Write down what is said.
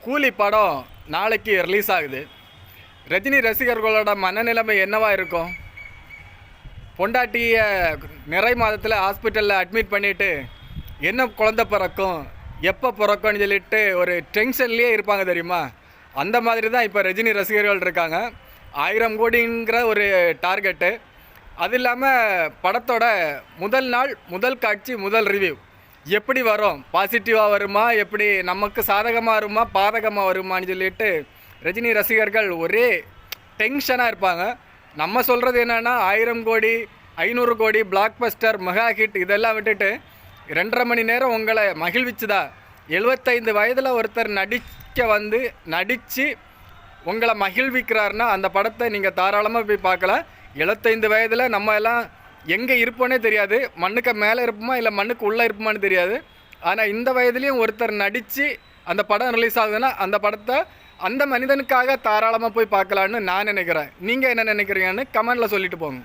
கூலி படம் நாளைக்கு ரிலீஸ் ஆகுது. ரஜினி ரசிகர்களோட மனநிலைமை என்னவா இருக்கும்? பொண்டாட்டியை நிறை மாதத்தில் ஹாஸ்பிட்டலில் அட்மிட் பண்ணிவிட்டு என்ன குழந்த பிறக்கும், எப்போ பிறக்கும்னு சொல்லிட்டு ஒரு டென்ஷன்லேயே இருப்பாங்க தெரியுமா? அந்த மாதிரி தான் இப்போ ரஜினி ரசிகர்கள் இருக்காங்க. 1000 கோடிங்கிற ஒரு டார்கெட்டு. அது இல்லாமல் படத்தோட முதல் நாள், முதல் காட்சி, முதல் ரிவ்யூ எப்படி வரும், பாசிட்டிவாக வருமா, எப்படி நமக்கு சாதகமாக வருமா, பாதகமாக வருமானு சொல்லிட்டு ரஜினி ரசிகர்கள் ஒரே டென்ஷனாக இருப்பாங்க. நம்ம சொல்கிறது என்னென்னா 1000 கோடி, 500 கோடி, பிளாக் பஸ்டர், மெகா ஹிட் இதெல்லாம் விட்டுட்டு 2.5 மணி நேரம் உங்களை மகிழ்விச்சுதா? 75 வயதில் ஒருத்தர் நடித்து உங்களை மகிழ்விக்கிறாருன்னா அந்த படத்தை நீங்கள் தாராளமாக போய் பார்க்கலாம். 75 வயதில் நம்ம எல்லாம் எங்கே இருப்போன்னே தெரியாது. மண்ணுக்கு மேலே இருப்போமா இல்லை மண்ணுக்கு உள்ளே இருப்போமான்னு தெரியாது. ஆனால் இந்த வயதுலேயும் ஒருத்தர் நடித்து அந்த படம் ரிலீஸ் ஆகுதுன்னா அந்த படத்தை அந்த மனிதனுக்காக தாராளமாக போய் பார்க்கலான்னு நான் நினைக்கிறேன். நீங்கள் என்ன நினைக்கிறீங்கன்னு கமெண்டில் சொல்லிட்டு போங்க.